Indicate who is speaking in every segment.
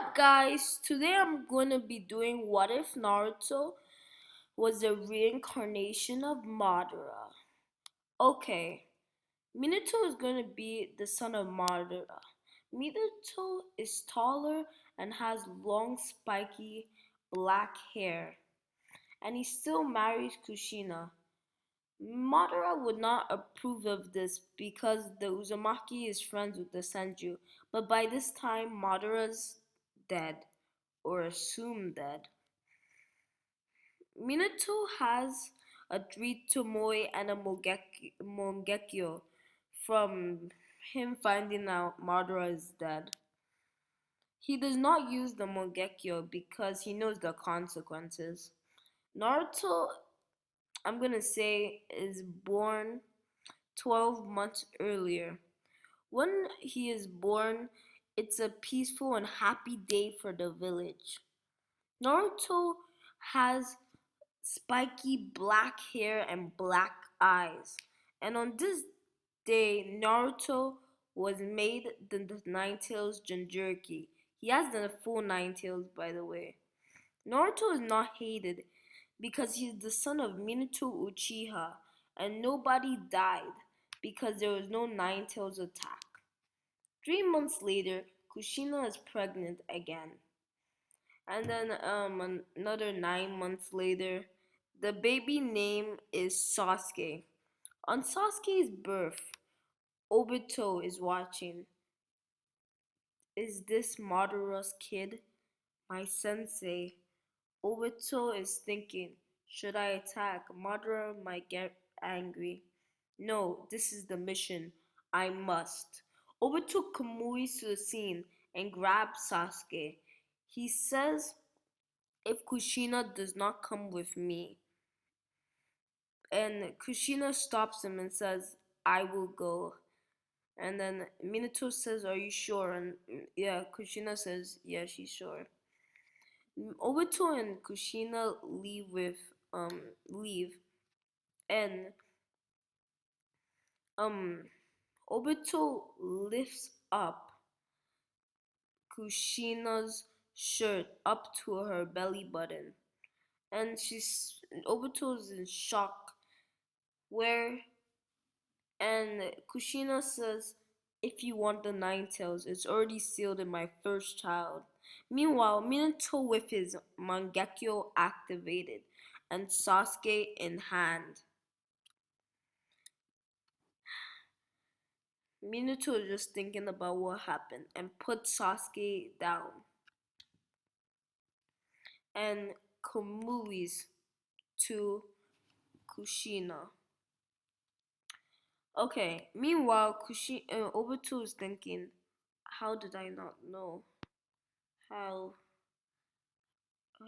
Speaker 1: up, guys? Today I'm going to be doing What If Naruto was a reincarnation of Madara. Okay, Minato is going to be the son of Madara. Minato is taller and has long, spiky black hair, and he still marries Kushina. Madara would not approve of this because the Uzumaki is friends with the Senju, but by this time Madara's dead, or assumed dead. Minato has a Tomoe and a Mongekyo from him finding out Madara is dead. He does not use the Mongekyo because he knows the consequences. Naruto, I'm gonna say, is born 12 months earlier. When he is born, it's a peaceful and happy day for the village. Naruto has spiky black hair and black eyes. And on this day, Naruto was made the Nine Tails Jinchuriki. He has the full Nine Tails, by the way. Naruto is not hated because he's the son of Minato Uchiha, and nobody died because there was no Nine Tails attack. 3 months later, Kushina is pregnant again. And then another 9 months later, the baby name is Sasuke. On Sasuke's birth, Obito is watching. Is this Madara's kid? My sensei. Obito is thinking, should I attack? Madara might get angry. No, this is the mission. I must. Obito Kamuis to the scene and grabs Sasuke. He says, if Kushina does not come with me. And Kushina stops him and says, I will go. And then Minato says, are you sure? And yeah, Kushina says, yeah, she's sure. Obito and Kushina leave and um Obito lifts up Kushina's shirt up to her belly button, and Obito's in shock. Where and Kushina says, if you want the Nine Tails, it's already sealed in my first child. Meanwhile, Minato with his Mangekyo activated and Sasuke in hand. Minato is just thinking about what happened and put Sasuke down. And Kamui's to Kushina. Okay, meanwhile, Obito is thinking, how did I not know? How,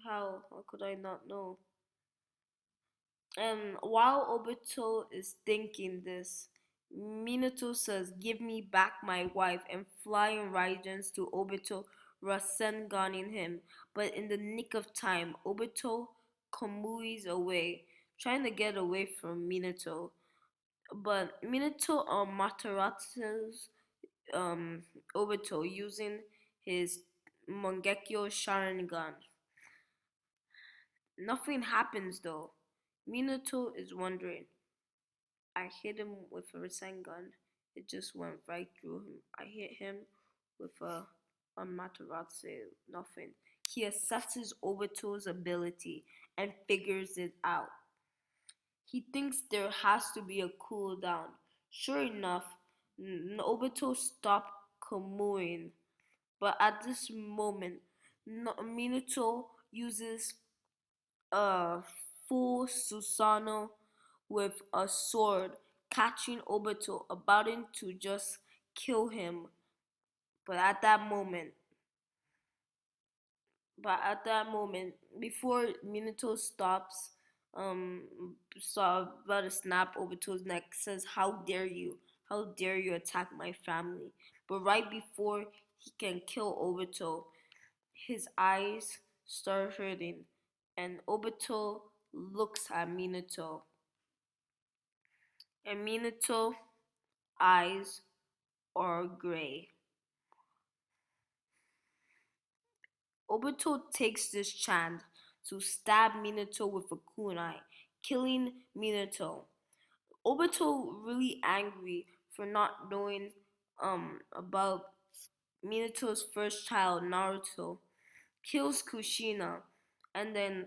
Speaker 1: how could I not know? And while Obito is thinking this, Minato says, give me back my wife, and flying Raijins to Obito, Rasenganing him. But in the nick of time, Obito Kamui's away, trying to get away from Minato. But Minato Mataratsu's Obito using his Mangekyo Sharingan. Nothing happens though. Minato is wondering. I hit him with a Rasengan. It just went right through him. I hit him with a Mataratsu. Nothing. He assesses Obito's ability and figures it out. He thinks there has to be a cooldown. Sure enough, Obito stopped Kamuin. But at this moment, Minato uses a full Susanoo with a sword, catching Obito, about to just kill him. But at that moment, before Minato stops, about to snap Obito's neck, says, "How dare you? How dare you attack my family?" But right before he can kill Obito, his eyes start hurting, and Obito looks at Minato, and Minato eyes are gray. Obito takes this chance to stab Minato with a kunai, killing Minato. Obito really angry for not knowing about Minato's first child, Naruto, kills Kushina, and then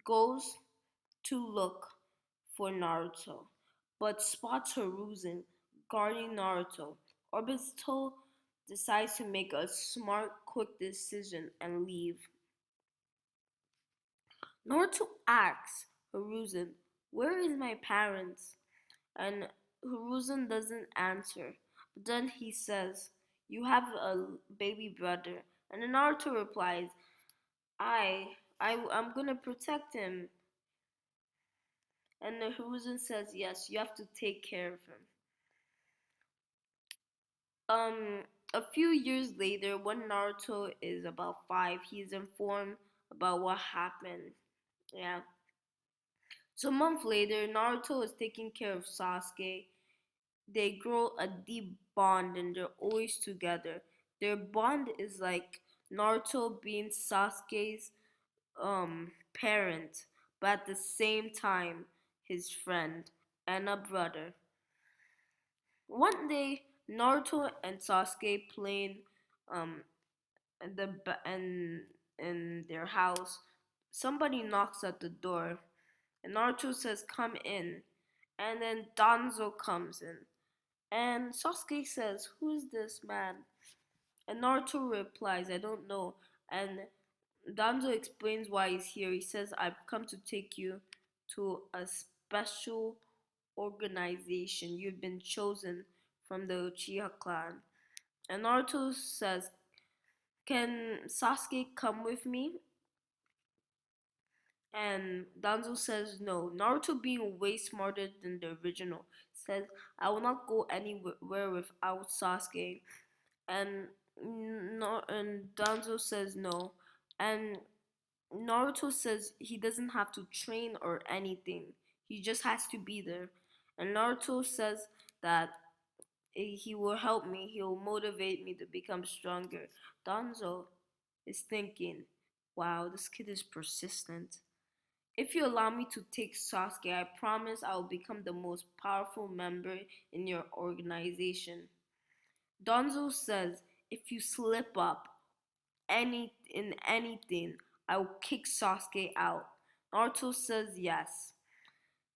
Speaker 1: goes to look for Naruto, but spots Hiruzen guarding Naruto. Obito decides to make a smart, quick decision and leave. Naruto asks Hiruzen, "Where is my parents?" And Hiruzen doesn't answer. But then he says, "You have a baby brother." And then Naruto replies, I'm gonna protect him. And Hiruzen says, "Yes, you have to take care of him." Um, a few years later, when Naruto is about 5, he is informed about what happened. Yeah. So a month later, Naruto is taking care of Sasuke. They grow a deep bond and they're always together. Their bond is like Naruto being Sasuke's parent, but at the same time his friend and a brother. One day, Naruto and Sasuke playing um in in their house. Somebody knocks at the door, and Naruto says, "Come in," and then Danzo comes in. And Sasuke says, "Who's this man?" And Naruto replies, "I don't know." And Danzo explains why he's here. He says, "I've come to take you to a special organization. You've been chosen from the Uchiha clan." And Naruto says, "Can Sasuke come with me?" And Danzo says no. Naruto, being way smarter than the original, says, "I will not go anywhere without Sasuke." And no, and Danzo says no. And Naruto says he doesn't have to train or anything. He just has to be there. And Naruto says that he will help me. He will motivate me to become stronger. Danzo is thinking, wow, this kid is persistent. If you allow me to take Sasuke, I promise I will become the most powerful member in your organization. Donzo says, if you slip up in anything, I will kick Sasuke out. Naruto says yes.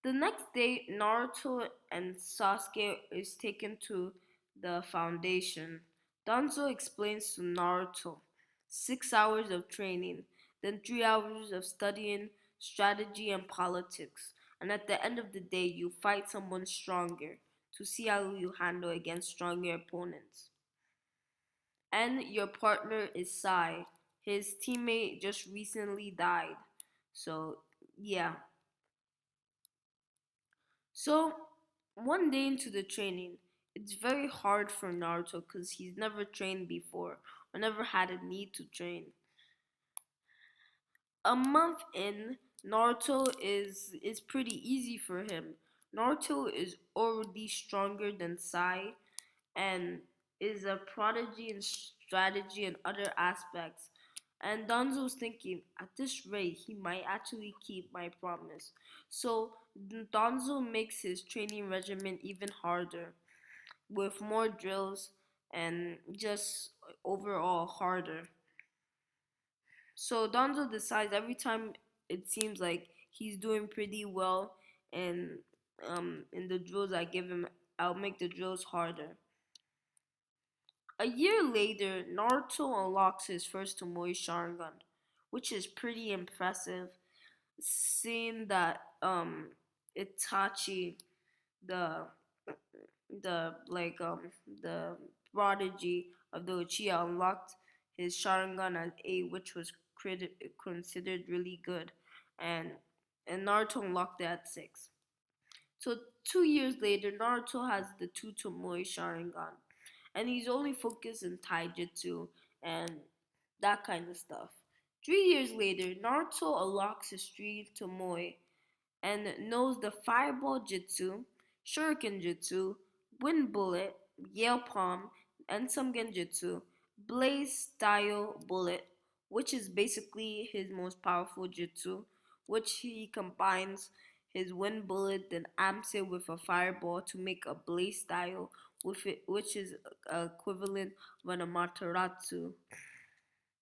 Speaker 1: The next day, Naruto and Sasuke is taken to the foundation. Danzo explains to Naruto 6 hours of training, then 3 hours of studying strategy and politics. And at the end of the day, you fight someone stronger to see how you handle against stronger opponents. And your partner is Sai. His teammate just recently died. So, yeah. So, one day into the training, it's very hard for Naruto because he's never trained before or never had a need to train. A month in, Naruto is pretty easy for him. Naruto is already stronger than Sai and is a prodigy in strategy and other aspects. And Danzo's thinking, at this rate, he might actually keep my promise. So Danzo makes his training regimen even harder, with more drills and just overall harder. So Danzo decides every time it seems like he's doing pretty well, and in the drills I give him, I'll make the drills harder. A year later, Naruto unlocks his first Tomoe Sharingan, which is pretty impressive. Seeing that Itachi, the the prodigy of the Uchiha, unlocked his Sharingan at 8, which was considered really good, and Naruto unlocked it at 6. So 2 years later, Naruto has the two Tomoe Sharingan, and he's only focused in taijutsu and that kind of stuff. 3 years later, Naruto unlocks his three Tomoe and knows the Fireball Jutsu, Shuriken Jutsu, Wind Bullet, Yale Palm, and some Genjutsu, Blaze Style Bullet, which is basically his most powerful jutsu, which he combines his wind bullet then amps it with a fireball to make a blaze style with it, which is equivalent of an amaterasu.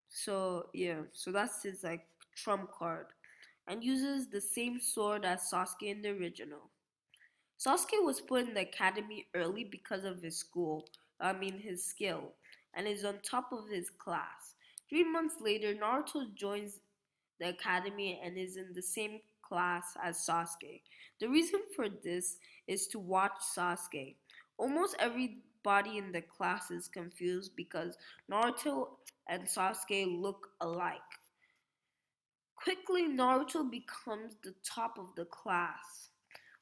Speaker 1: So yeah, so that's his like trump card, and uses the same sword as Sasuke in the original. Sasuke was put in the academy early because of his his skill, and is on top of his class. 3 months later, Naruto joins the academy and is in the same class as Sasuke. The reason for this is to watch Sasuke. Almost everybody in the class is confused because Naruto and Sasuke look alike. Quickly, Naruto becomes the top of the class.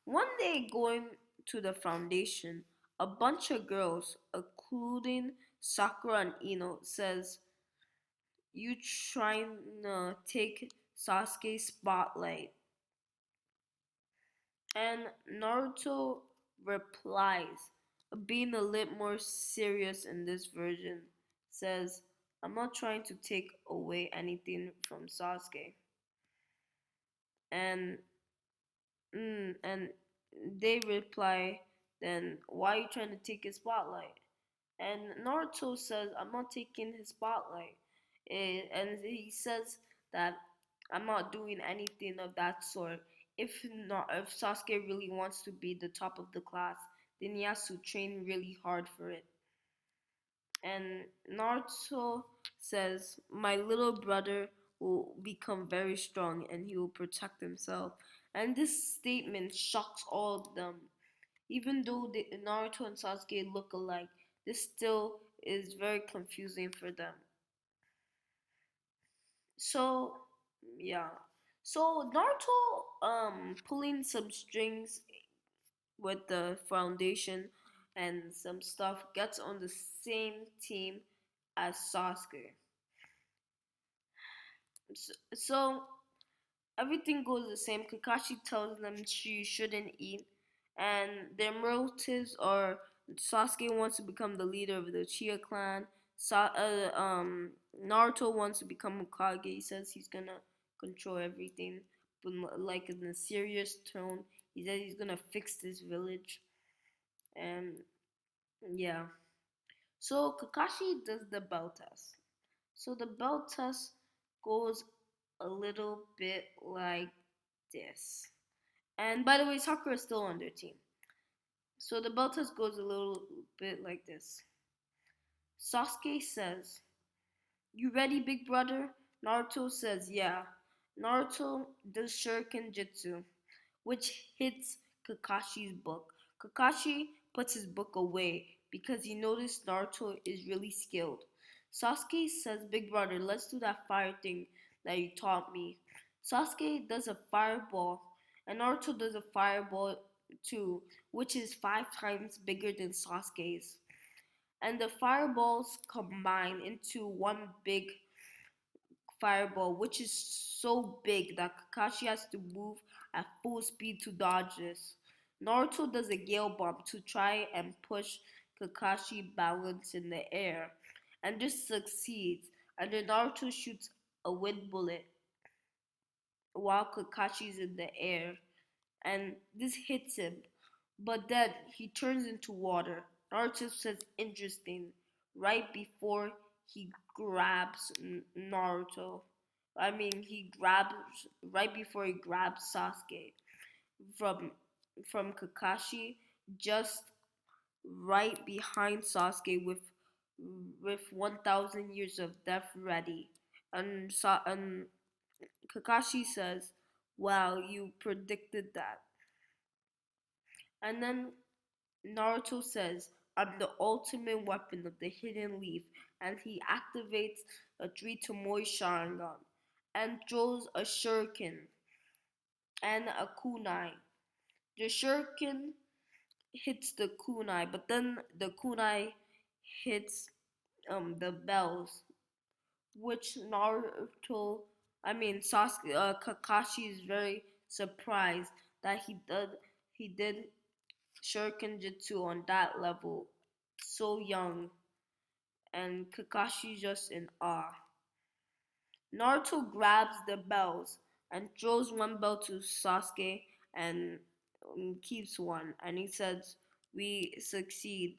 Speaker 1: One day, going to the foundation, a bunch of girls, including Sakura and Ino, says, "You trying to take Sasuke's spotlight?" And Naruto replies, being a little more serious in this version, says, "I'm not trying to take away anything from Sasuke." And and they reply, "Then why are you trying to take his spotlight?" And Naruto says, "I'm not taking his spotlight." And he says that I'm not doing anything of that sort. If Sasuke really wants to be the top of the class, then he has to train really hard for it. And Naruto says, "My little brother will become very strong and he will protect himself." And this statement shocks all of them. Even though Naruto and Sasuke look alike, this still is very confusing for them. So, yeah. So Naruto pulling some strings with the foundation and some stuff gets on the same team as Sasuke. So everything goes the same. Kakashi tells them she shouldn't eat, and their motives are Sasuke wants to become the leader of the Chia clan. Naruto wants to become Hokage. He says he's gonna control everything, but like in a serious tone. He says he's gonna fix this village, and yeah. So Kakashi does the bell test. So the bell test goes a little bit like this. And by the way, Sakura is still on their team. So the bell test goes a little bit like this. Sasuke says, "You ready, big brother?" Naruto says, "Yeah." Naruto does Shuriken Jutsu, which hits Kakashi's book. Kakashi puts his book away because he noticed Naruto is really skilled. Sasuke says, "Big brother, let's do that fire thing that you taught me." Sasuke does a fireball, and Naruto does a fireball too, which is 5 times bigger than Sasuke's. And the fireballs combine into one big fireball, which is so big that Kakashi has to move at full speed to dodge this. Naruto does a Gale Bomb to try and push Kakashi balance in the air, and this succeeds. And then Naruto shoots a wind bullet while Kakashi's in the air, and this hits him. But then he turns into water. Naruto says, "Interesting," right before he grabs Naruto. He grabs right before he grabs Sasuke from from Kakashi, just right behind Sasuke with 1,000 years of death ready. And Kakashi says, "Wow, you predicted that." And then Naruto says, "I'm the ultimate weapon of the hidden leaf," and he activates a three Tomoe Sharingan and throws a shuriken and a kunai. The shuriken hits the kunai, but then the kunai hits the bells, which Sasuke, Kakashi is very surprised that he did Shuriken Jutsu on that level, so young, and Kakashi just in awe. Naruto grabs the bells and throws one bell to Sasuke and keeps one. And he says, "We succeed."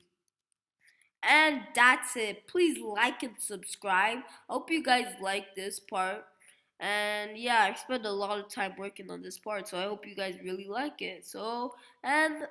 Speaker 1: And that's it. Please like and subscribe. I hope you guys like this part. And yeah, I spent a lot of time working on this part, so I hope you guys really like it. So, and